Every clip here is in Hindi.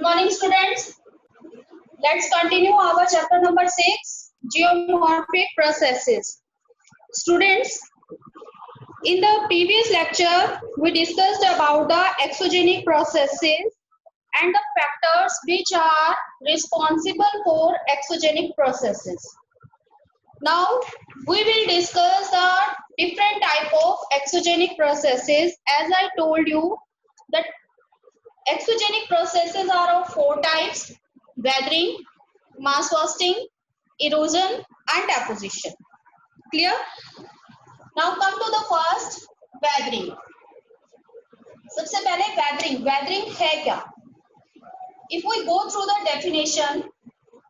morning, students. Let's continue our chapter number 6, geomorphic processes. Students, in the previous lecture, we discussed about the exogenic processes and the factors which are responsible for exogenic processes. Now, we will discuss the different type of exogenic processes. As I told you, that exogenic processes are of 4 types: weathering, mass wasting, erosion and deposition. Clear? Now come to the first, weathering. सबसे पहले weathering है क्या? If we go through the definition,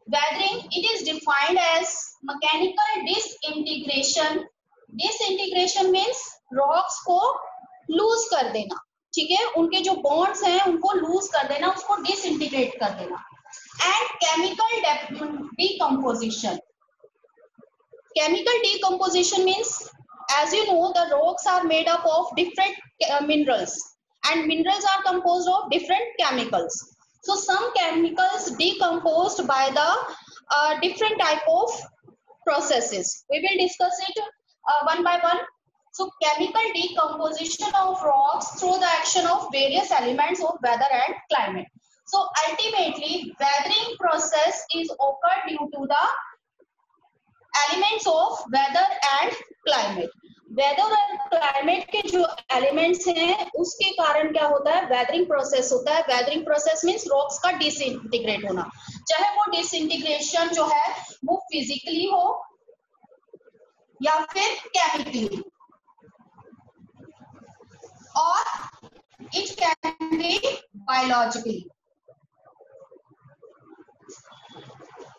weathering, it is defined as mechanical disintegration. Disintegration means rocks को लूज कर देना, ठीक है, उनके जो बॉन्ड्स हैं उनको लूज कर देना, उसको डिसइंटीग्रेट कर देना. And chemical decomposition. Chemical decomposition means, as you know, the rocks are made up of different minerals, and minerals are composed of different chemicals. So some chemicals decomposed by the different type of processes. We will discuss it one by one. So chemical decomposition of rocks through the action of various elements of weather and climate. So ultimately, weathering process is occurred due to the elements of weather and climate. Weather और क्लाइमेट के जो एलिमेंट्स हैं उसके कारण क्या होता है, वेदरिंग प्रोसेस होता है. वेदरिंग प्रोसेस मींस रॉक्स का डिसइंटीग्रेट होना, चाहे वो डिसइंटीग्रेशन जो है वो फिजिकली हो या फिर केमिकली, और it can be biologically.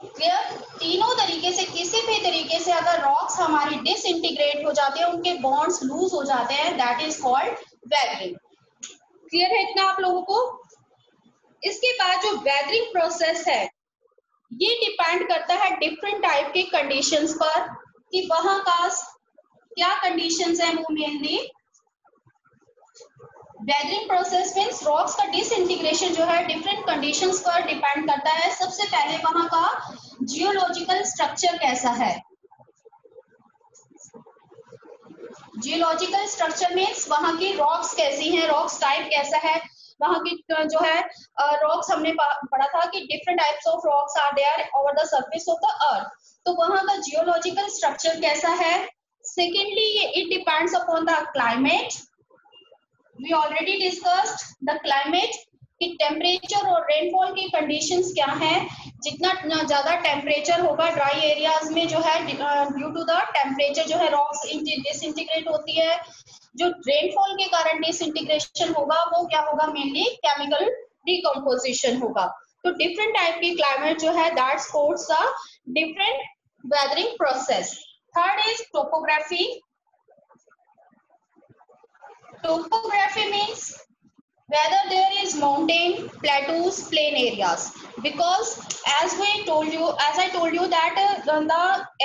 Clear? तीनों तरीके से, किसी भी तरीके से अगर रॉक्स हमारी डिसइंटीग्रेट हो जाते हैं, उनके बॉन्ड्स लूज हो जाते हैं, that is called weathering. Clear है इतना आप लोगों को? इसके बाद जो वेदरिंग प्रोसेस है ये डिपेंड करता है डिफरेंट टाइप के कंडीशंस पर, कि वहां का क्या कंडीशंस है. वो mainly weathering process means rocks का डिसइंटीग्रेशन जो है डिफरेंट कंडीशंस पर डिपेंड करता है. सबसे पहले वहां का जियोलॉजिकल स्ट्रक्चर कैसा है. जियोलॉजिकल स्ट्रक्चर मींस वहां की रॉक्स कैसी हैं, रॉक्स टाइप कैसा है. वहां की जो है रॉक्स हमने पढ़ा था कि different types of rocks are there over the surface of the earth. तो वहां का जियोलॉजिकल स्ट्रक्चर कैसा है. Secondly, it depends upon the climate. We already discussed the climate, कि टेम्परेचर और रेनफॉल की कंडीशंस क्या हैं. जितना ज्यादा टेम्परेचर होगा ड्राई एरियाज में जो है, ड्यू टू द टेम्परेचर जो है रॉक्स डिसइंटीग्रेट होती है. जो रेनफॉल के कारण डिसइंटीग्रेशन होगा वो क्या होगा, मेनली केमिकल डिकम्पोजिशन होगा. तो डिफरेंट टाइप की क्लाइमेट जो है that supports the different weathering process. Third is topography. Topography means whether there is mountain, plateaus, plain areas. Because as I told you that the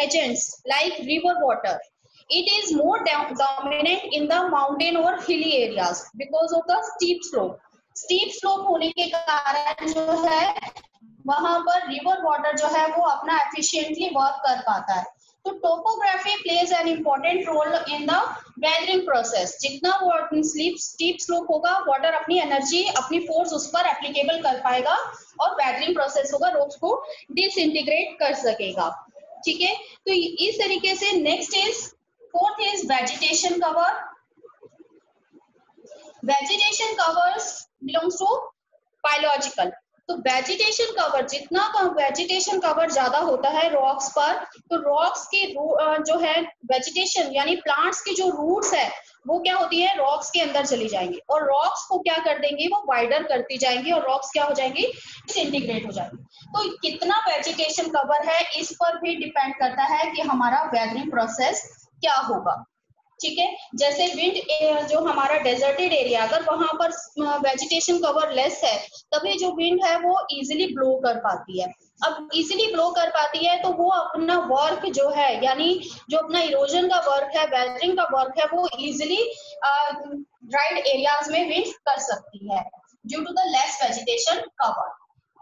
agents like river water, it is more dominant in the mountain or hilly areas because of the steep slope. Steep slope होने के कारण जो है वहां पर रिवर वाटर जो है वो अपना एफिशिएंटली वर्क कर पाता है. तो topography plays an important role in the weathering process. जितना वो स्टीप स्लोप होगा, वाटर अपनी एनर्जी, अपनी फोर्स उस पर एप्लीकेबल कर पाएगा और वेदरिंग प्रोसेस होगा, रॉक्स को डिसइंटीग्रेट कर सकेगा. ठीक है, तो इस तरीके से. Next is fourth is vegetation cover. Vegetation covers belongs to biological. तो वेजिटेशन कवर, जितना वेजिटेशन कवर ज्यादा होता है रॉक्स पर, तो रॉक्स की जो है वेजिटेशन यानी प्लांट्स की जो रूट्स है वो क्या होती है, रॉक्स के अंदर चली जाएंगी और रॉक्स को क्या कर देंगी, वो वाइडर करती जाएंगी और रॉक्स क्या हो जाएंगी, डिसइंटीग्रेट हो जाएंगी. तो कितना वेजिटेशन कवर है इस पर भी डिपेंड करता है कि हमारा वेदरिंग प्रोसेस क्या होगा. ठीक है, जैसे विंड जो हमारा डेजर्टेड एरिया, अगर वहां पर वेजिटेशन कवर लेस है तभी जो विंड है वो इजीली ब्लो कर पाती है. अब इजीली ब्लो कर पाती है तो वो अपना वर्क जो है, यानी जो अपना इरोजन का वर्क है, वेदरिंग का वर्क है, वो इजीली ड्राइड एरियाज में विंड कर सकती है due to the less vegetation cover.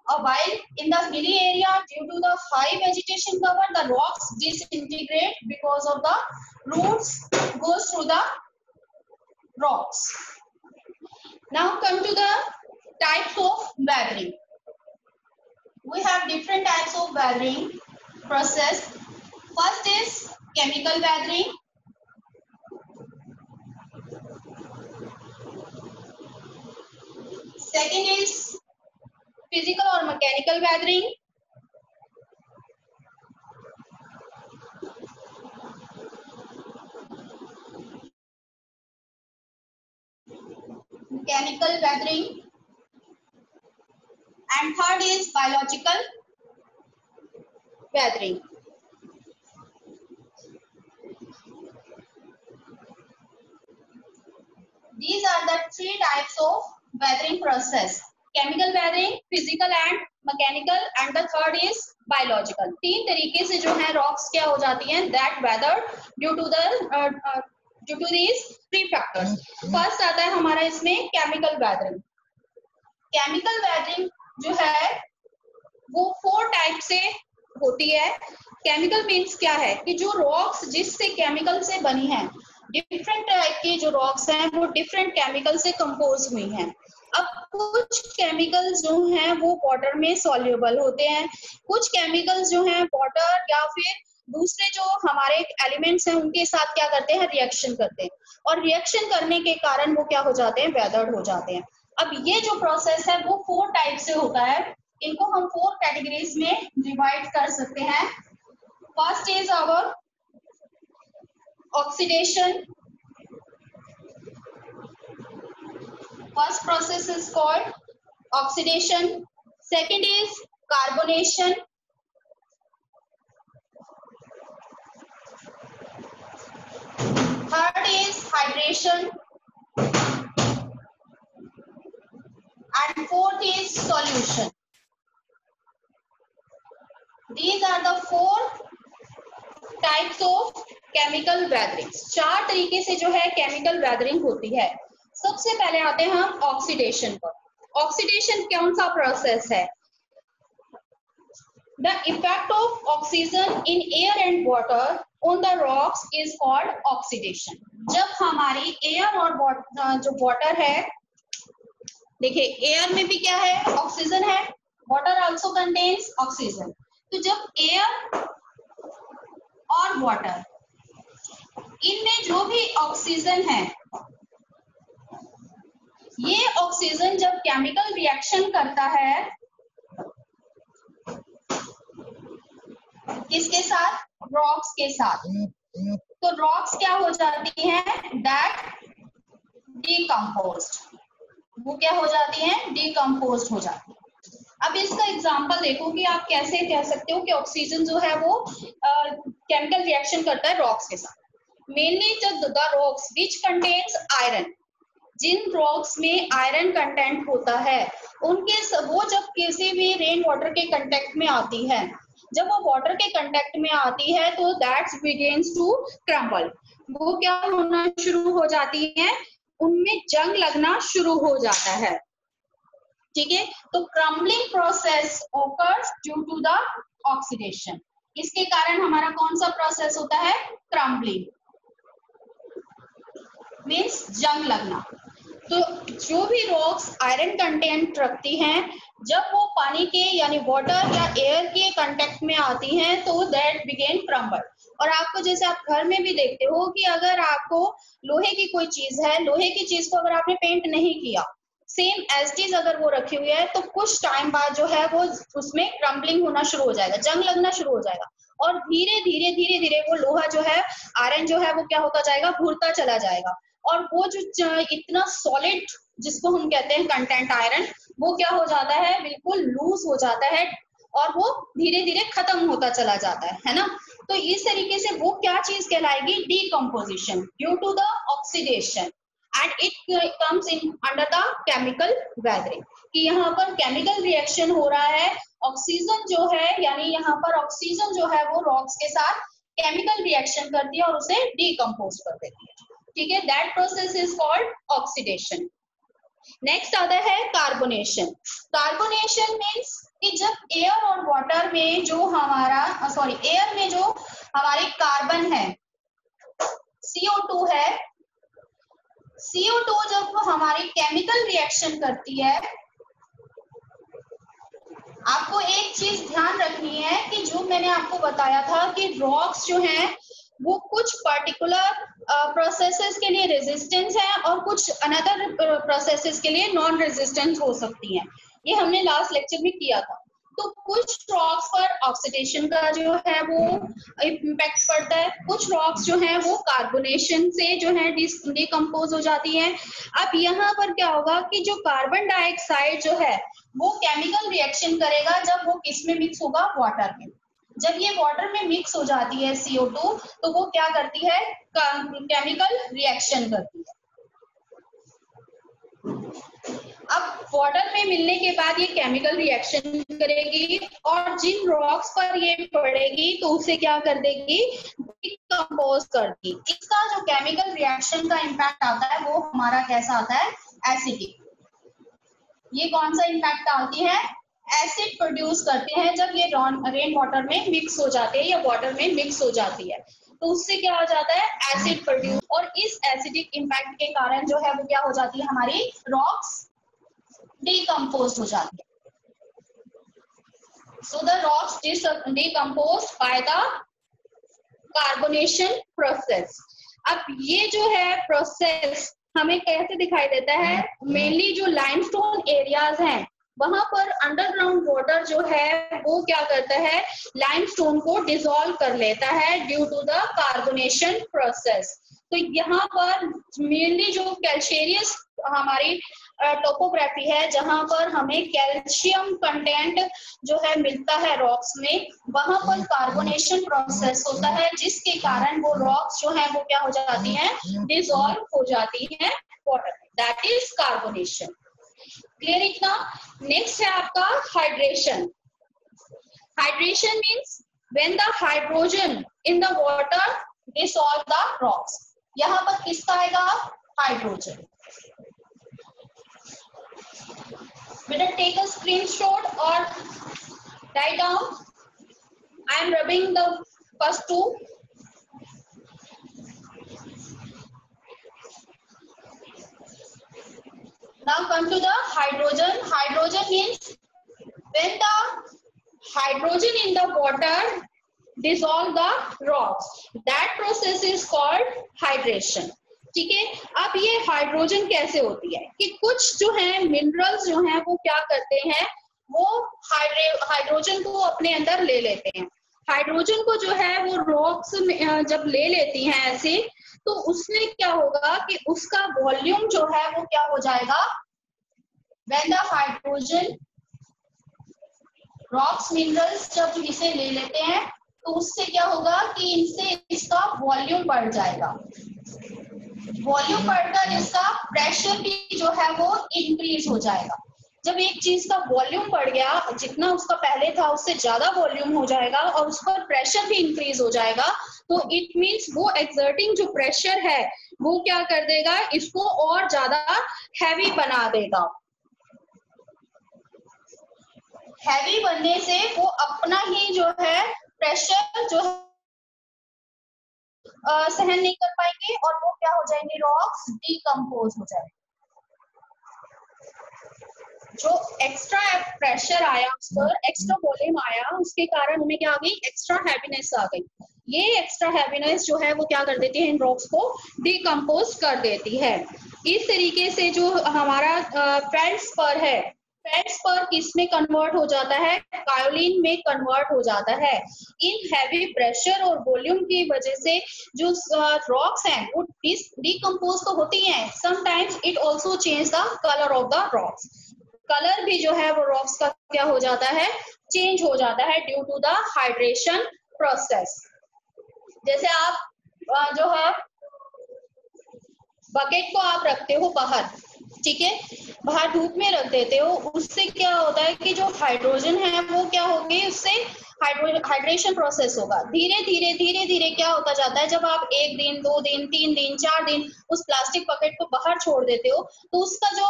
While in the hilly area, due to the high vegetation cover, the rocks disintegrate because of the roots goes through the rocks. Now come to the types of weathering. We have different types of weathering process. First is chemical weathering. Second is physical or mechanical weathering. Mechanical weathering. And third is biological weathering. These are the three types of weathering process: chemical weathering, physical and mechanical, and the third is biological. तीन तरीके से जो है rocks क्या हो जाती हैं, that weathered due to these three factors. First आता है हमारा इसमें chemical weathering. Chemical weathering जो है वो 4 टाइप से होती है. केमिकल मीन्स क्या है कि जो रॉक्स जिससे केमिकल से बनी है, डिफरेंट टाइप के जो रॉक्स हैं वो डिफरेंट केमिकल से कंपोज हुई हैं. अब कुछ केमिकल्स जो हैं वो वाटर में सॉल्युबल होते हैं, कुछ केमिकल्स जो हैं वाटर या फिर दूसरे जो हमारे एलिमेंट्स हैं उनके साथ क्या करते हैं, रिएक्शन करते हैं, और रिएक्शन करने के कारण वो क्या हो जाते हैं, वेदर्ड हो जाते हैं. अब ये जो प्रोसेस है वो 4 टाइप से होता है. इनको हम 4 कैटेगरीज में डिवाइड कर सकते हैं. First is our oxidation. First process is called oxidation. Second is carbonation. Third is hydration. And fourth is solution. These are the 4 types of chemical weathering. 4 तरीके से जो है chemical weathering होती है. सबसे पहले आते हैं हम ऑक्सीडेशन पर. ऑक्सीडेशन कौन सा प्रोसेस है? The effect of oxygen in air and water on the rocks is called oxidation. जब हमारी एयर और जो वाटर है, देखिए एयर में भी क्या है, ऑक्सीजन है, वाटर आल्सो कंटेन्स ऑक्सीजन. तो जब एयर और वाटर इनमें जो भी ऑक्सीजन है, ये ऑक्सीजन जब केमिकल रिएक्शन करता है किसके साथ, रॉक्स के साथ, तो रॉक्स क्या हो जाती हैं, दैट डिकम्पोज्ड. वो क्या हो जाती हैं, डिकम्पोज हो जाती है. अब इसका एग्जांपल देखो कि आप कैसे कह सकते हो कि ऑक्सीजन जो है वो केमिकल रिएक्शन करता है रॉक्स के साथ. Mainly the rocks which contains iron, जिन रॉक्स में आयरन कंटेंट होता है उनके वो जब किसी भी रेन वाटर के कंटेक्ट में आती है, जब वो वाटर के कंटेक्ट में आती है तो दैट्स बिगिंस टू क्रम्बल. वो क्या होना शुरू हो जाती है, उनमें जंग लगना शुरू हो जाता है. ठीक है, तो crumbling process occurs due to the oxidation. इसके कारण हमारा कौन सा प्रोसेस होता है, क्रम्बलिंग मीन्स जंग लगना. तो जो भी रॉक्स आयरन कंटेंट रखती हैं, जब वो पानी के यानी वाटर या एयर के कांटेक्ट में आती हैं तो दैट बिगेन क्रम्बल. और आपको जैसे आप घर में भी देखते हो कि अगर आपको लोहे की कोई चीज है, लोहे की चीज को अगर आपने पेंट नहीं किया, सेम एज इट इज अगर वो रखी हुई है, तो कुछ टाइम बाद जो है वो उसमें क्रम्बलिंग होना शुरू हो जाएगा, जंग लगना शुरू हो जाएगा, और धीरे धीरे वो लोहा जो है, आयरन जो है वो क्या होता जाएगा, भूरता चला जाएगा. और वो जो इतना सॉलिड जिसको हम कहते हैं कंटेंट आयरन, वो क्या हो जाता है, बिल्कुल लूज हो जाता है और वो धीरे धीरे खत्म होता चला जाता है ना. तो इस तरीके से वो क्या चीज कहलाएगी, decomposition due to the oxidation. And it comes in under the chemical weathering, कि यहाँ पर केमिकल रिएक्शन हो रहा है, ऑक्सीजन जो है यानी यहाँ पर ऑक्सीजन जो है वो रॉक्स के साथ केमिकल रिएक्शन करती है और उसे डीकम्पोज कर देती है. ठीक है, that process is called oxidation. Next आता है कार्बोनेशन. कार्बोनेशन मीन्स कि जब एयर और वाटर में जो हमारा एयर में जो हमारे कार्बन है, CO2 है, CO2 जब वो हमारी केमिकल रिएक्शन करती है, आपको एक चीज ध्यान रखनी है कि जो मैंने आपको बताया था कि रॉक्स जो हैं वो कुछ पर्टिकुलर प्रोसेसेस के लिए रेजिस्टेंस है और कुछ अनदर प्रोसेसेस के लिए नॉन रेजिस्टेंस हो सकती हैं। ये हमने लास्ट लेक्चर में किया था। तो कुछ रॉक्स पर ऑक्सीडेशन का जो है वो इम्पैक्ट पड़ता है, कुछ रॉक्स जो है वो कार्बोनेशन से जो है डिकम्पोज हो जाती हैं। अब यहाँ पर क्या होगा कि जो कार्बन डाइऑक्साइड जो है वो केमिकल रिएक्शन करेगा, जब वो किस में मिक्स होगा, वाटर में। जब ये वाटर में मिक्स हो जाती है CO2, तो वो क्या करती है, केमिकल रिएक्शन करती है। अब वाटर में मिलने के बाद ये केमिकल रिएक्शन करेगी और जिन रॉक्स पर ये पड़ेगी तो उसे क्या कर देगी, डिकम्पोज कर देगी। इसका जो केमिकल रिएक्शन का इम्पैक्ट आता है वो हमारा कैसा आता है, एसिडिक। ये कौन सा इम्पैक्ट डालती है, एसिड प्रोड्यूस करते हैं जब ये रेन वाटर में मिक्स हो जाते हैं या वाटर में मिक्स हो जाती है, तो उससे क्या हो जाता है, एसिड प्रोड्यूस। और इस एसिडिक इम्पैक्ट के कारण जो है वो क्या हो जाती है, हमारी रॉक्स डिकम्पोज हो जाती है। So the rocks decomposed by the carbonation process. अब ये जो है प्रोसेस हमें कैसे दिखाई देता है, मेनली जो लाइमस्टोन एरियाज हैं वहां पर अंडरग्राउंड वाटर जो है वो क्या करता है, लाइमस्टोन को डिसॉल्व कर लेता है due to the carbonation process. तो यहाँ पर मेनली जो कैल्शियस हमारी टोपोग्राफी है, जहां पर हमें कैल्शियम कंटेंट जो है मिलता है रॉक्स में, वहां पर कार्बोनेशन प्रोसेस होता है जिसके कारण वो रॉक्स जो है वो क्या हो जाती हैं, डिसॉल्व हो जाती हैं वाटर में। That is carbonation. क्लियर इतना। नेक्स्ट है आपका hydration. Hydration means when the hydrogen in the water dissolve the rocks. यहाँ पर किसका आएगा, hydrogen. Better take a screenshot or write down. I am rubbing the first two. Now come to the hydrogen. Hydrogen means when the hydrogen in the water dissolve the rocks. That process is called hydration. ठीक है। अब ये हाइड्रोजन कैसे होती है कि कुछ जो है मिनरल्स जो हैं वो क्या करते हैं, वो हाइड्रोजन को अपने अंदर ले लेते हैं। हाइड्रोजन को जो है वो रॉक्स में जब ले लेती हैं ऐसे, तो उसमें क्या होगा कि उसका वॉल्यूम जो है वो क्या हो जाएगा, when the hydrogen rocks minerals जब इसे ले लेते हैं तो उससे क्या होगा कि इनसे इसका वॉल्यूम बढ़ जाएगा। वॉल्यूम बढ़कर इसका प्रेशर भी जो है वो इंक्रीज हो जाएगा। जब एक चीज का वॉल्यूम बढ़ गया, जितना उसका पहले था उससे ज्यादा वॉल्यूम हो जाएगा और उस पर प्रेशर भी इंक्रीज हो जाएगा, तो इट मीन्स वो एक्सर्टिंग जो प्रेशर है वो क्या कर देगा, इसको और ज्यादा हैवी बना देगा। हैवी बनने से वो अपना ही जो है प्रेशर जो है सहन नहीं कर पाएंगे और वो क्या हो जाएंगे, रॉक्स डिकम्पोज हो जाएंगे। जो एक्स्ट्रा प्रेशर आया उस पर, एक्स्ट्रा वॉल्यूम आया, उसके कारण उन्हें क्या आ गई, एक्स्ट्रा हैवीनेस आ गई। ये एक्स्ट्रा हैवीनेस जो है वो क्या कर देती है, इन रॉक्स को डिकम्पोज कर देती है। इस तरीके से जो हमारा फेल्ड्स्पर है, फेल्ड्स्पर किस में कन्वर्ट हो जाता है, कायोलिन में कन्वर्ट हो जाता है। इन हैवी प्रेशर और वॉल्यूम की वजह से जो रॉक्स हैं वो डिकम्पोज तो होती हैं, sometimes it also change the colour of the rocks. Colour भी जो है वो रॉक्स का क्या हो जाता है, चेंज हो जाता है due to the hydration process. जैसे आप जो है बकेट को आप रखते हो बाहर, ठीक है, बाहर धूप में रख देते हो, उससे क्या होता है कि जो हाइड्रोजन है वो क्या होगी, उससे हाइड्रेशन प्रोसेस होगा। धीरे धीरे धीरे धीरे क्या होता जाता है, जब आप 1 दिन 2 दिन 3 दिन 4 दिन उस प्लास्टिक बकेट को बाहर छोड़ देते हो तो उसका जो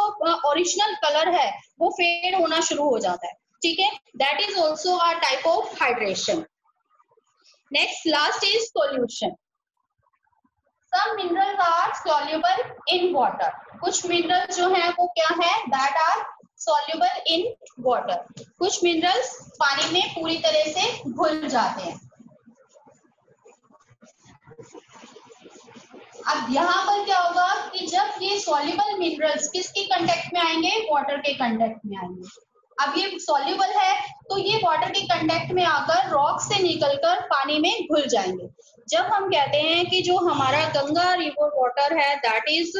ओरिजिनल कलर है वो फेड होना शुरू हो जाता है। ठीक है, that is also a type of hydration. Next last is solution. Some minerals are soluble in water. कुछ मिनरल्स जो है वो क्या है, that are soluble in water. कुछ मिनरल्स पानी में पूरी तरह से घुल जाते हैं। अब यहाँ पर क्या होगा कि जब ये soluble मिनरल्स किसके कंटेक्ट में आएंगे, वाटर के कंटेक्ट में आएंगे। अब ये सॉल्युबल है तो ये वाटर के कंटेक्ट में आकर रॉक से निकलकर पानी में घुल जाएंगे। जब हम कहते हैं कि जो हमारा गंगा रिवर वाटर है that is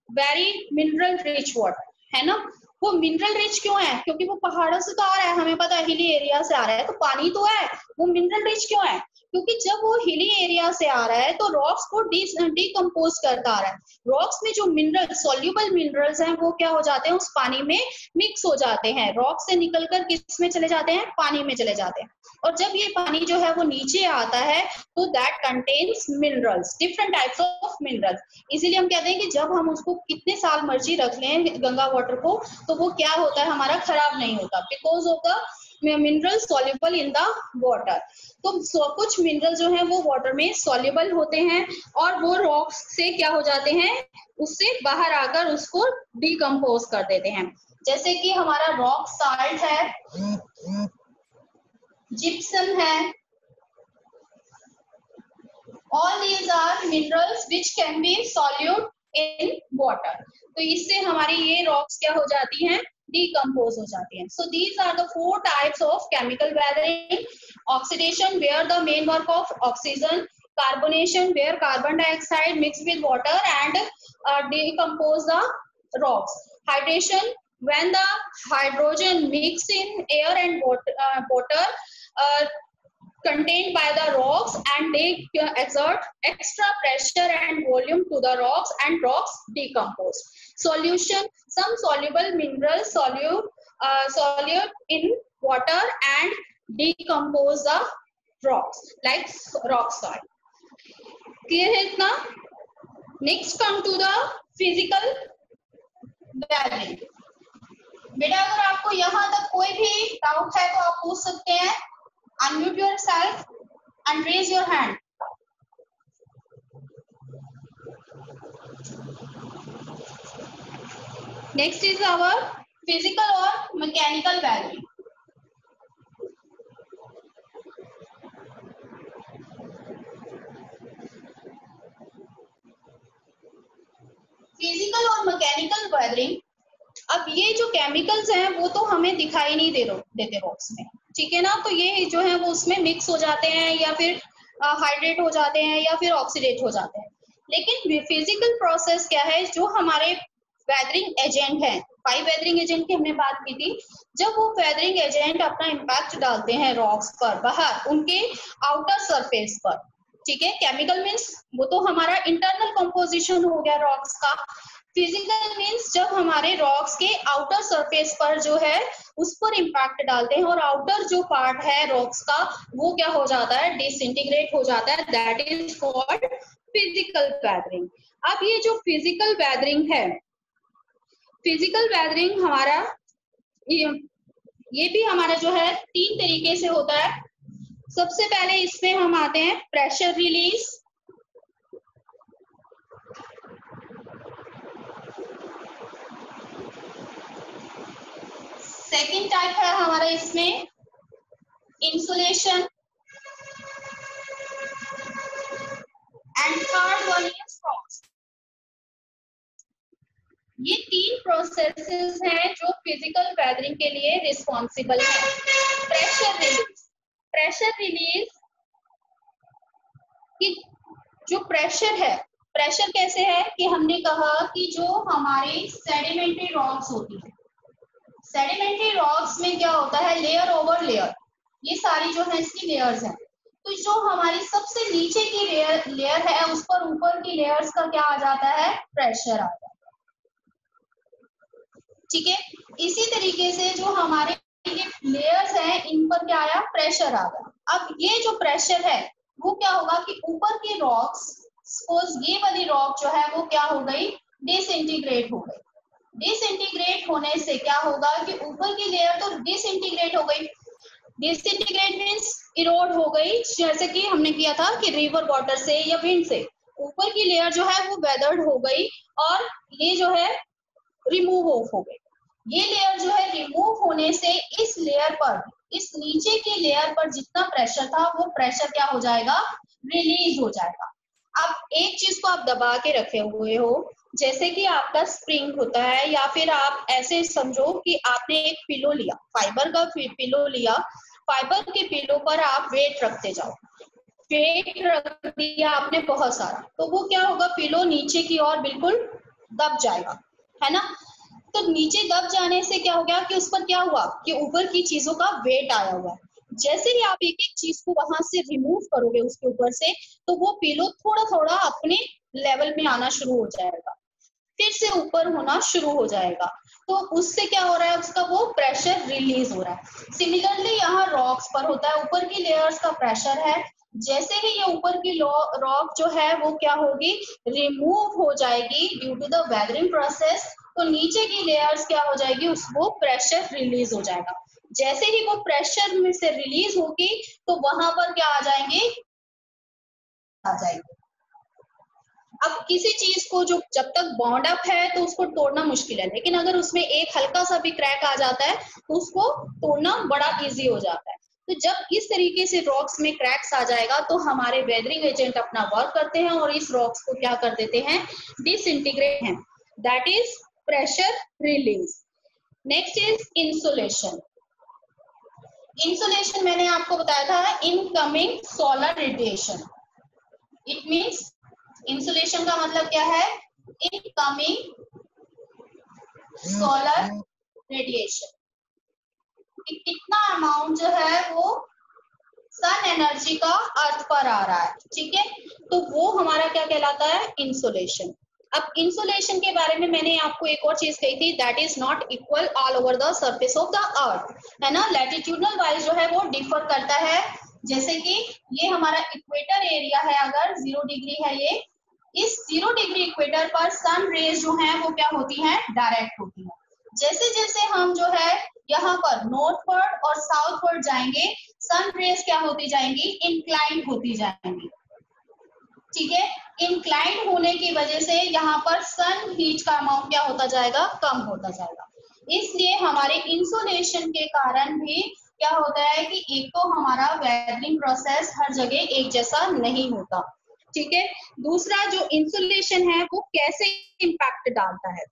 very mineral rich water, है ना, वो मिनरल रिच क्यों है, क्योंकि वो पहाड़ों से तो आ रहा है, हमें पता है हिली एरिया से आ रहा है तो पानी तो है, वो मिनरल रिच क्यों है, क्योंकि जब वो हिली एरिया से आ रहा है तो रॉक्स को डिकम्पोज करता आ रहा है। रॉक्स में जो मिनरल सॉल्युबल मिनरल्स हैं वो क्या हो जाते हैं, उस पानी में मिक्स हो जाते हैं, रॉक से निकलकर किस में चले जाते हैं, पानी में चले जाते हैं। और जब ये पानी जो है वो नीचे आता है तो that contains minerals, different types of minerals. इसीलिए हम कहते हैं कि जब हम उसको कितने साल मर्जी रख लें गंगा वाटर को तो वो क्या होता है, हमारा खराब नहीं होता, because of the mineral soluble in the water. तो कुछ मिनरल जो है वो वाटर में सॉल्युबल होते हैं और वो रॉक्स से क्या हो जाते हैं, उससे बाहर आकर उसको डिकम्पोज कर देते हैं। जैसे कि हमारा रॉक साल्ट है, जिप्सम है, all these are minerals which can be solute in water. तो इससे हमारी ये रॉक्स क्या हो जाती हैं, डिकम्पोज हो जाती हैं। So these are the 4 types of chemical weathering. Oxidation where the main work of oxygen, carbonation where carbon dioxide mixed with water and decompose the rocks, hydration when the hydrogen mix in air and water contained by the rocks and they exert extra pressure and volume to the rocks and rocks decompose. Solution, some soluble minerals solute in water and decompose the rocks like rock salt. Clear है इतना? Next come to the physical weathering. बेटा अगर आपको यहाँ तक कोई भी डाउट है तो आप पूछ सकते हैं। Unmute yourself and raise your hand. Next is our physical or mechanical weathering. Physical और मैकेनिकल वेदरिंग, अब ये जो केमिकल्स हैं वो तो हमें दिखाई नहीं देते रॉक्स में, ठीक है ना, तो ये जो है वो उसमें मिक्स हो जाते हैं या फिर हाइड्रेट हो जाते हैं या फिर ऑक्सीडेट हो जाते हैं। लेकिन फिजिकल प्रोसेस क्या है, जो हमारे वेदरिंग एजेंट है, 5 वेदरिंग एजेंट की हमने बात की थी, जब वो वेदरिंग एजेंट अपना इम्पैक्ट डालते हैं रॉक्स पर बाहर उनके आउटर सरफेस पर, ठीक है, केमिकल मीन्स वो तो हमारा इंटरनल कंपोजिशन हो गया रॉक्स का। फिजिकल मीन्स जब हमारे रॉक्स के आउटर सरफेस पर जो है उस पर इम्पैक्ट डालते हैं और आउटर जो पार्ट है रॉक्स का वो क्या हो जाता है, डिसइंटीग्रेट हो जाता है, that is called physical weathering. अब ये जो फिजिकल वेदरिंग है, फिजिकल वेदरिंग हमारा ये भी हमारा जो है 3 तरीके से होता है। सबसे पहले इसमें हम आते हैं प्रेशर रिलीज, सेकेंड टाइप है हमारा इसमें insolation and third one is frost. ये 3 प्रोसेसेस हैं जो फिजिकल वेदरिंग के लिए रिस्पॉन्सिबल है। प्रेशर रिलीज कि जो प्रेशर है, प्रेशर कैसे है कि हमने कहा कि जो हमारी सेडिमेंट्री रॉक्स होती है, सेडिमेंट्री रॉक्स में क्या होता है, लेयर ओवर लेयर, ये सारी जो है इसकी लेयर्स हैं, तो जो हमारी सबसे नीचे की लेयर है उस पर ऊपर की लेयर्स का क्या आ जाता है, प्रेशर आ जाता है, ठीक है। इसी तरीके से जो हमारे ये लेयर्स हैं इन पर क्या आया, प्रेशर आ गया। अब ये जो प्रेशर है वो क्या होगा कि ऊपर की रॉक्स, सपोज ये वाली रॉक जो है वो क्या हो गई, डिसइंटीग्रेट हो गई, डिसइंटीग्रेट होने से क्या होगा कि ऊपर की लेयर तो डिसइंटीग्रेट हो गई। डिसइंटीग्रेट मीन्स इरोड हो गई, जैसे कि हमने किया था कि रिवर वाटर से या विंड से ऊपर की लेयर जो है वो वेदर्ड हो गई और ये जो है रिमूव ऑफ हो गई। ये लेयर जो है रिमूव होने से इस लेयर पर, इस नीचे की लेयर पर जितना प्रेशर था वो प्रेशर क्या हो जाएगा, रिलीज हो जाएगा। अब एक चीज को आप दबा के रखे हुए हो, जैसे कि आपका स्प्रिंग होता है, या फिर आप ऐसे समझो कि आपने एक पिलो लिया, फाइबर का पिलो लिया, फाइबर के पिलो पर आप वेट रखते जाओ, वेट रख दिया आपने बहुत सारा, तो वो क्या होगा, पिलो नीचे की ओर बिल्कुल दब जाएगा, है ना। तो नीचे दब जाने से क्या हो गया कि उस पर क्या हुआ कि ऊपर की चीजों का वेट आया हुआ है। जैसे ही आप एक एक चीज को वहां से रिमूव करोगे उसके ऊपर से, तो वो पिलो थोड़ा थोड़ा अपने लेवल में आना शुरू हो जाएगा, फिर से ऊपर होना शुरू हो जाएगा। तो उससे क्या हो रहा है, उसका वो प्रेशर रिलीज हो रहा है। सिमिलरली यहाँ रॉक्स पर होता है, ऊपर की लेयर्स का प्रेशर है, जैसे ही ये ऊपर की रॉक जो है वो क्या होगी, रिमूव हो जाएगी due to the weathering process, तो नीचे की लेयर्स क्या हो जाएगी, उसको प्रेशर रिलीज हो जाएगा। जैसे ही वो प्रेशर में से रिलीज होगी तो वहां पर क्या आ जाएंगे, आ जाएंगे। अब किसी चीज को जो जब तक बॉन्ड अप है तो उसको तोड़ना मुश्किल है, लेकिन अगर उसमें एक हल्का सा भी क्रैक आ जाता है तो उसको तोड़ना बड़ा इजी हो जाता है। तो जब इस तरीके से रॉक्स में क्रैक्स आ जाएगा तो हमारे वेदरिंग एजेंट अपना वर्क करते हैं और इस रॉक्स को क्या कर देते हैं, डिसइंटीग्रेट हैं, that is pressure release. Next is insolation. Insolation मैंने आपको बताया था incoming solar radiation. It means insolation का मतलब क्या है, इनकमिंग सोलर रेडिएशन। कितना अमाउंट जो है वो सन एनर्जी का अर्थ पर आ रहा है, ठीक है, तो वो हमारा क्या कहलाता है, इंसुलेशन। अब इंसुलेशन के बारे में मैंने आपको एक और चीज कही थी, that is not equal all over the surface of the अर्थ, है ना, लैटिट्यूडनल वाइज जो है वो डिफर करता है। जैसे कि ये हमारा इक्वेटर एरिया है, अगर 0 डिग्री है ये, इस 0 डिग्री इक्वेटर पर सन रेज जो है वो क्या होती है, डायरेक्ट होती है। जैसे जैसे हम जो है यहाँ पर नॉर्थवर्ड और साउथवर्ड जाएंगे, सन रेज क्या होती जाएंगी, इंक्लाइंड होती जाएंगी, ठीक है। इंक्लाइंड होने की वजह से यहाँ पर सन हीट का अमाउंट क्या होता जाएगा, कम होता जाएगा। इसलिए हमारे इंसुलेशन के कारण भी क्या होता है कि एक तो हमारा वेदरिंग प्रोसेस हर जगह एक जैसा नहीं होता, ठीक है। दूसरा जो इंसुलेशन है वो कैसे इम्पैक्ट डालता है,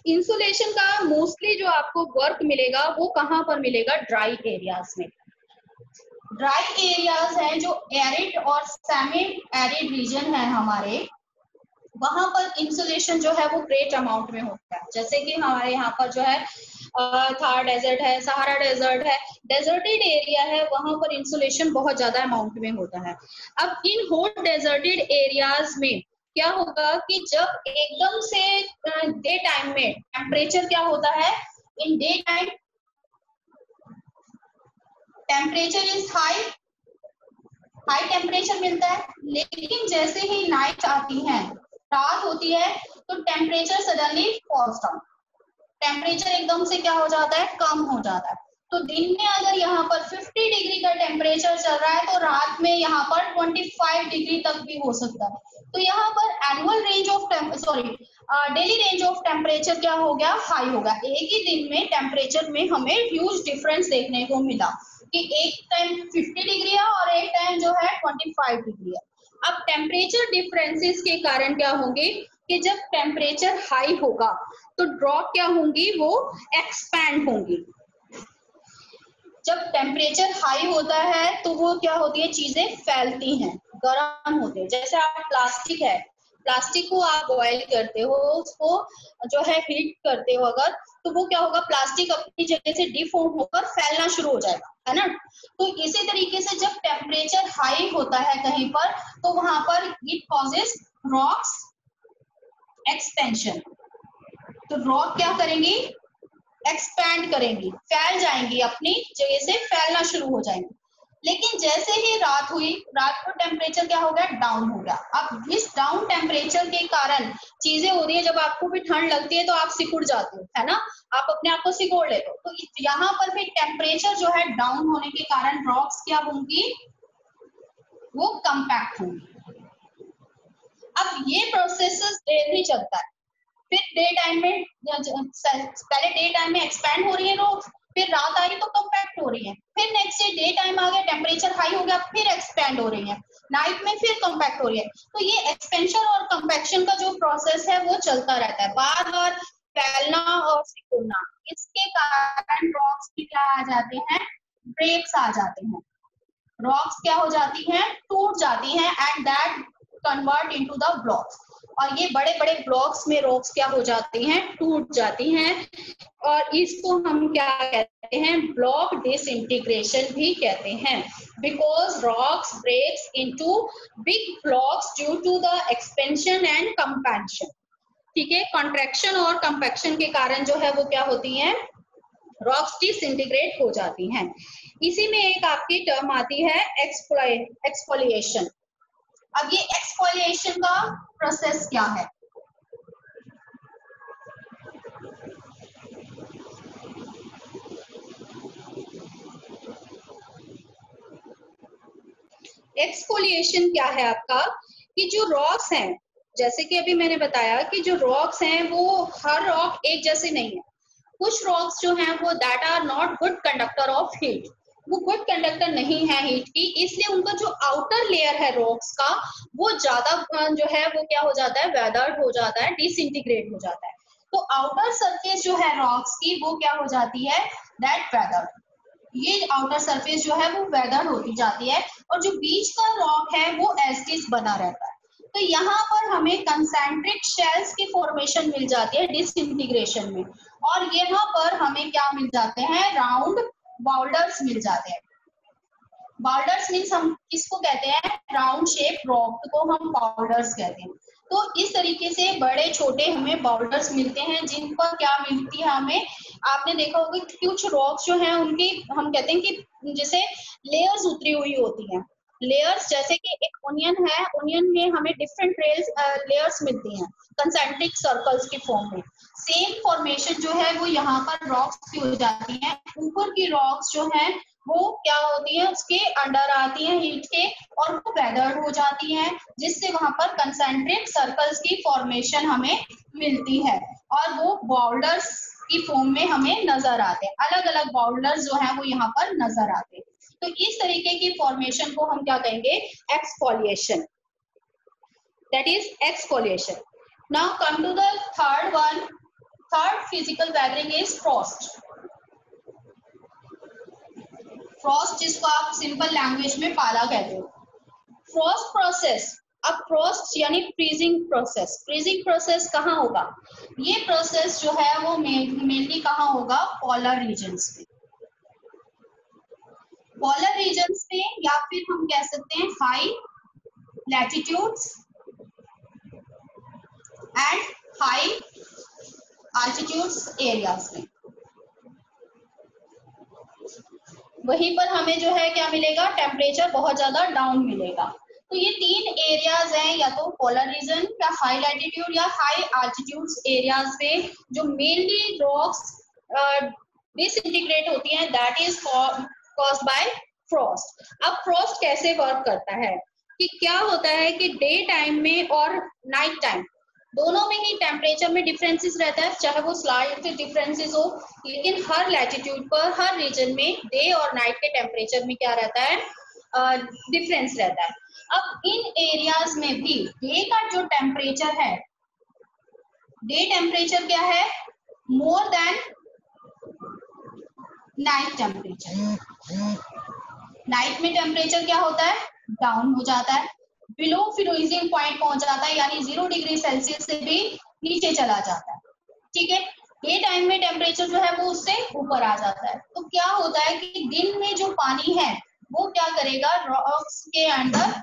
इंसुलेशन का मोस्टली जो आपको वर्क मिलेगा वो कहाँ पर मिलेगा, ड्राई एरियाज में। ड्राई एरियाज हैं जो एरिड और सेमी एरिड रीजन है हमारे, वहां पर इंसुलेशन जो है वो ग्रेट अमाउंट में होता है। जैसे कि हमारे यहाँ पर जो है थार डेजर्ट है, सहारा डेजर्ट है, डेजर्टेड एरिया है, वहां पर इंसुलेशन बहुत ज्यादा अमाउंट में होता है। अब इन हॉट डेजर्टेड एरियाज में क्या होगा कि जब एकदम से डे टाइम में टेम्परेचर क्या होता है, in day time temperature is high, high temperature मिलता है, लेकिन जैसे ही नाइट आती है, रात होती है, तो temperature suddenly falls down, temperature एकदम से क्या हो जाता है, कम हो जाता है। तो दिन में अगर यहाँ पर 50 डिग्री का टेम्परेचर चल रहा है तो रात में यहाँ पर 25 डिग्री तक भी हो सकता है। तो यहाँ पर annual range of daily range of temperature क्या हो गया, हाई हो गया। एक ही दिन में टेम्परेचर में हमें ह्यूज डिफरेंस देखने को मिला कि एक टाइम 50 डिग्री है और एक टाइम जो है 25 डिग्री है। अब टेम्परेचर डिफरेंसेस के कारण क्या होंगे कि जब टेम्परेचर हाई होगा तो ड्रॉप क्या होंगी, वो एक्सपैंड होंगी। जब टेम्परेचर हाई होता है तो वो क्या होती है, चीजें फैलती हैं, गर्म होते हैं। जैसे आप प्लास्टिक है, प्लास्टिक को आप बॉयल करते हो, उसको जो है हीट करते हो अगर, तो वो क्या होगा, प्लास्टिक अपनी जगह से डिफॉर्म होकर फैलना शुरू हो जाएगा, है ना। तो इसी तरीके से जब टेम्परेचर हाई होता है कहीं पर, तो वहां पर इट कॉजेस रॉक्स एक्सपेंशन। तो रॉक क्या करेंगी, एक्सपैंड करेंगी, फैल जाएंगी, अपनी जगह से फैलना शुरू हो जाएंगी। लेकिन जैसे ही रात हुई, रात को टेम्परेचर क्या हो गया, डाउन हो गया। अब इस डाउन टेम्परेचर के कारण चीजें हो रही है, जब आपको भी ठंड लगती है तो आप सिकुड़ जाते हो, है ना, आप अपने आप को सिकोड़ लेते हो। तो यहाँ पर भी टेम्परेचर जो है डाउन होने के कारण रॉक्स क्या होंगी, वो कंपैक्ट होंगी। अब ये प्रोसेस देर ही चलता है, फिर डे टाइम में, पहले डे टाइम में एक्सपैंड हो रही है रॉक्स, फिर रात आई तो कंपैक्ट हो रही है, फिर नेक्स्ट डे टाइम आ गया, टेम्परेचर हाई हो गया, फिर एक्सपैंड हो रही है, नाइट में फिर कंपैक्ट हो रही है। तो ये एक्सपेंशन और कंपैक्शन का जो प्रोसेस है वो चलता रहता है, बार बार फैलना और सिकुड़ना। इसके कारण रॉक्स की क्या आ जाते हैं, ब्रेक्स आ जाते हैं, रॉक्स क्या हो जाती हैं, टूट जाती हैं, and that convert into the blocks. और ये बड़े बड़े ब्लॉक्स में रॉक्स क्या हो जाती हैं, टूट जाती हैं, और इसको हम क्या कहते हैं, ब्लॉक डिसइंटीग्रेशन भी कहते हैं, because rocks breaks into big blocks due to the expansion and compaction. ठीक है, कॉन्ट्रैक्शन और कंपैक्शन के कारण जो है वो क्या होती है, रॉक्स डिसइंटीग्रेट हो जाती हैं। इसी में एक आपकी टर्म आती है एक्सफोलिएशन। अब ये एक्सफोलिएशन का प्रोसेस क्या है, एक्सफोलिएशन क्या है आपका, कि जो रॉक्स हैं, जैसे कि अभी मैंने बताया कि जो रॉक्स हैं वो हर रॉक एक जैसे नहीं है, कुछ रॉक्स जो हैं वो that are not good conductor of heat, वो गुड कंडक्टर नहीं है हीट की, इसलिए उनका जो आउटर लेयर है रॉक्स का वो ज्यादा जो है वो क्या हो जाता है, वेदर्ड हो जाता है, डिसइंटीग्रेट हो जाता है। तो आउटर सरफेस जो है रॉक्स की वो क्या हो जाती है, दैट वेदर्ड, ये आउटर सरफेस जो है वो वेदर्ड होती जाती है, और जो बीच का रॉक है वो एज इट इज बना रहता है। तो यहाँ पर हमें कंसेंट्रिक शेल्स की फॉर्मेशन मिल जाती है डिसइंटीग्रेशन में, और यहाँ पर हमें क्या मिल जाते हैं, राउंड बाउल्डर्स मिल जाते हैं। बाउल्डर्स मीन्स हम किसको कहते हैं, राउंड शेप रॉक को हम बाउल्डर्स कहते हैं। तो इस तरीके से बड़े छोटे हमें बाउल्डर्स मिलते हैं, जिन पर क्या मिलती है हमें, आपने देखा होगा कि कुछ रॉक्स जो हैं उनकी हम कहते हैं कि जैसे लेयर्स उतरी हुई होती हैं, लेयर्स, जैसे कि एक ओनियन है, ओनियन में हमें डिफरेंट लेयर्स मिलती हैं कंसेंट्रिक सर्कल्स की फॉर्म में। सेम फॉर्मेशन जो है वो यहाँ पर रॉक्स की हो जाती है, ऊपर की रॉक्स जो है वो क्या होती है, उसके अंडर आती है हीट के, और वो वेदर्ड हो जाती हैं, जिससे वहां पर कंसेंट्रिक सर्कल्स की फॉर्मेशन हमें मिलती है, और वो बाउल्डर्स की फॉर्म में हमें नजर आते हैं, अलग अलग बाउल्डर्स जो है वो यहाँ पर नजर आते हैं। तो इस तरीके की फॉर्मेशन को हम क्या कहेंगे, exfoliation, that is exfoliation. Now come to the third one, third physical weathering is frost. Frost जिसको आप सिंपल लैंग्वेज में पाला कहते हो। फ्रॉस्ट प्रोसेस, अब फ्रॉस्ट यानी फ्रीजिंग प्रोसेस, फ्रीजिंग प्रोसेस कहाँ होगा, ये प्रोसेस जो है वो मेनली कहाँ होगा, पोलर रीजन्स में, पोलर रीजन्स में, या फिर हम कह सकते हैं high latitudes and high altitudes areas में, वहीं पर हमें जो है क्या मिलेगा, टेम्परेचर बहुत ज्यादा डाउन मिलेगा। तो ये तीन एरियाज हैं, या तो पोलर रीजन, या हाई लैटिट्यूड, या हाई अल्टीट्यूड्स एरियाज में जो मेनली रॉक्स डिसइंटीग्रेट होती हैं, that is caused by Frost. अब फ्रॉस्ट कैसे वर्क करता है, कि क्या होता है कि डे टाइम में और नाइट टाइम दोनों में ही टेम्परेचर में डिफरेंसेस रहता है, चाहे वो स्लाइट डिफरेंसेस हो, लेकिन हर लैटिट्यूड पर, हर रीजन में डे और नाइट के टेम्परेचर में क्या रहता है, डिफरेंस रहता है। अब इन एरियाज में भी डे का जो टेम्परेचर है, डे टेम्परेचर क्या है, more than night temperature. Night में टेम्परेचर क्या होता है, डाउन हो जाता है, बिलो फ्रीजिंग पॉइंट पहुंच जाता है, यानी 0 डिग्री सेल्सियस से भी नीचे चला जाता है। ठीक है, डे टाइम में टेम्परेचर जो है वो उससे ऊपर आ जाता है। तो क्या होता है कि दिन में जो पानी है वो क्या करेगा, रॉक्स के अंदर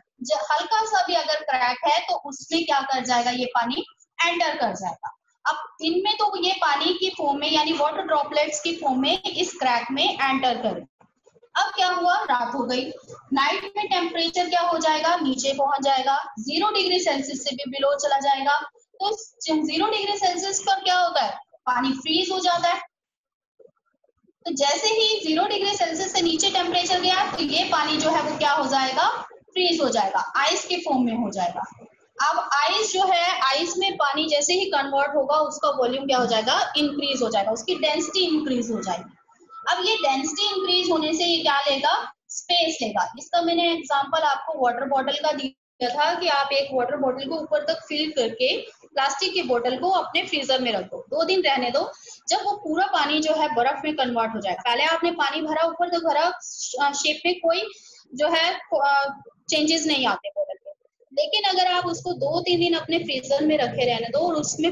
हल्का सा भी अगर क्रैक है तो उसमें क्या कर जाएगा, ये पानी एंटर कर जाएगा। अब इनमें तो ये पानी की फॉर्म में, यानी वाटर ड्रॉपलेट्स की फॉर्म में इस क्रैक में एंटर करेगा। अब क्या हुआ, रात हो गई, नाइट में टेम्परेचर क्या हो जाएगा, नीचे पहुंच जाएगा, 0 डिग्री सेल्सियस से भी बिलो चला जाएगा। तो 0 डिग्री सेल्सियस पर क्या होता है, पानी फ्रीज हो जाता है। तो जैसे ही 0 डिग्री सेल्सियस से नीचे टेम्परेचर गया तो ये पानी जो है वो क्या हो जाएगा, फ्रीज हो जाएगा, आइस के फॉर्म में हो जाएगा। अब आइस जो है, आइस में पानी जैसे ही कन्वर्ट होगा उसका वॉल्यूम क्या हो जाएगा, इंक्रीज हो जाएगा, उसकी डेंसिटी इंक्रीज हो जाएगी। अब ये डेंसिटी इंक्रीज होने से ये क्या लेगा, स्पेस लेगा। इसका मैंने एग्जांपल आपको वाटर बॉटल का दिया था कि आप एक वाटर बॉटल को ऊपर तक फिल करके प्लास्टिक की बोतल को अपने फ्रीजर में रख दो, 2 दिन रहने दो, जब वो पूरा पानी जो है बर्फ में कन्वर्ट हो जाए। पहले आपने पानी भरा ऊपर तो भरा, शेप में कोई जो है चेंजेस नहीं आते बोतल में, लेकिन अगर आप उसको 2-3 दिन अपने फ्रीजर में रखे रहने दो और उसमें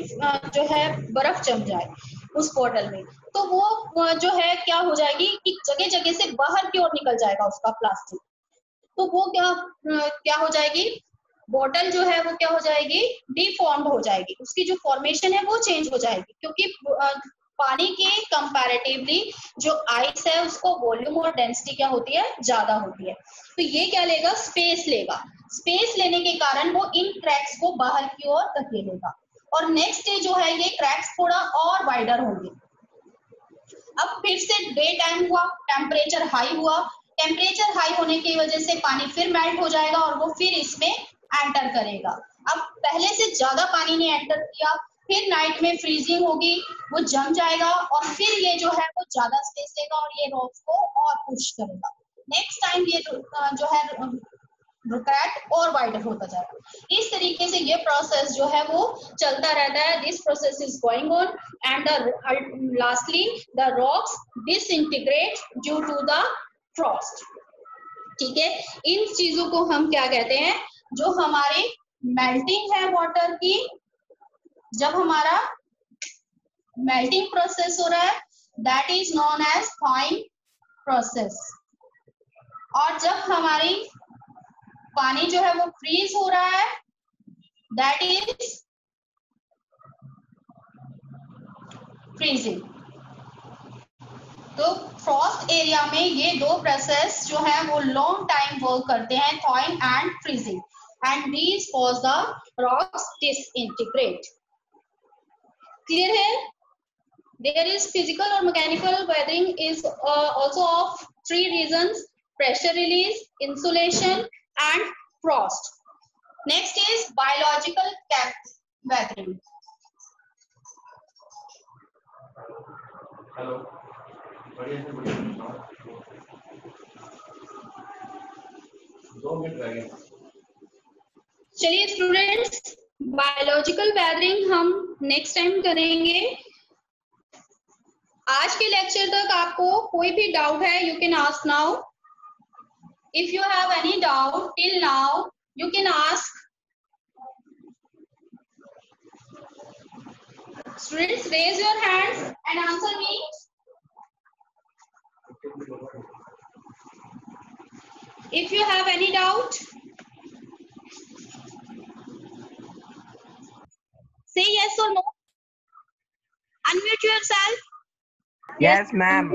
जो है बर्फ जम जाए उस बोतल में, तो वो जो है क्या हो जाएगी कि जगह जगह से बाहर की ओर निकल जाएगा उसका प्लास्टिक। तो वो क्या हो जाएगी, बोतल जो है वो क्या हो जाएगी, डिफॉर्म्ड हो जाएगी, उसकी जो फॉर्मेशन है वो चेंज हो जाएगी, क्योंकि पानी के कंपैरेटिवली जो आइस है उसको वॉल्यूम और डेंसिटी क्या होती है, ज्यादा होती है। तो ये क्या लेगा, स्पेस लेगा, स्पेस लेने के कारण वो इन क्रैक्स को बाहर की ओर धकेलेगा, और नेक्स्ट डे जो है ये क्रैक्स थोड़ा और वाइडर होंगे। अब फिर से डे टाइम हुआ, टेम्परेचर हाई हुआ, टेम्परेचर हाई होने की वजह से पानी फिर मेल्ट हो जाएगा और वो फिर इसमें एंटर करेगा। अब पहले से ज्यादा पानी ने एंटर किया, फिर नाइट में फ्रीजिंग होगी, वो जम जाएगा और फिर ये जो है वो ज्यादा स्पेस लेगा और ये रॉक्स को और पुश करेगा। नेक्स्ट टाइम ये जो है क्रैक और वाइडर होता जाएगा। इस तरीके से ये प्रोसेस जो है वो चलता रहता है। This process is going on and lastly the rocks disintegrate due to the frost. ठीक है, इन चीजों को हम क्या कहते हैं, जो हमारी मेल्टिंग है वाटर की, जब हमारा मेल्टिंग प्रोसेस हो रहा है that is known as thawing process, और जब हमारी पानी जो है वो फ्रीज हो रहा है दैट इज फ्रीजिंग। तो फ्रॉस्ट एरिया में ये दो प्रोसेस जो है वो लॉन्ग टाइम वर्क करते हैं, थॉइंग and freezing, and these cause the rocks disintegrate. Clear है? There is physical or mechanical weathering is also of 3 reasons: pressure release, insulation and frost. Next is biological weathering. Hello. चलिए स्टूडेंट्स, बायोलॉजिकल वेदरिंग हम नेक्स्ट टाइम करेंगे। आज के लेक्चर तक आपको कोई भी डाउट है you can ask now. If you have any doubt till now you can ask. Students, raise your hands and answer me. If you have any doubt, say yes or no. Unmute yourself. Yes, ma'am.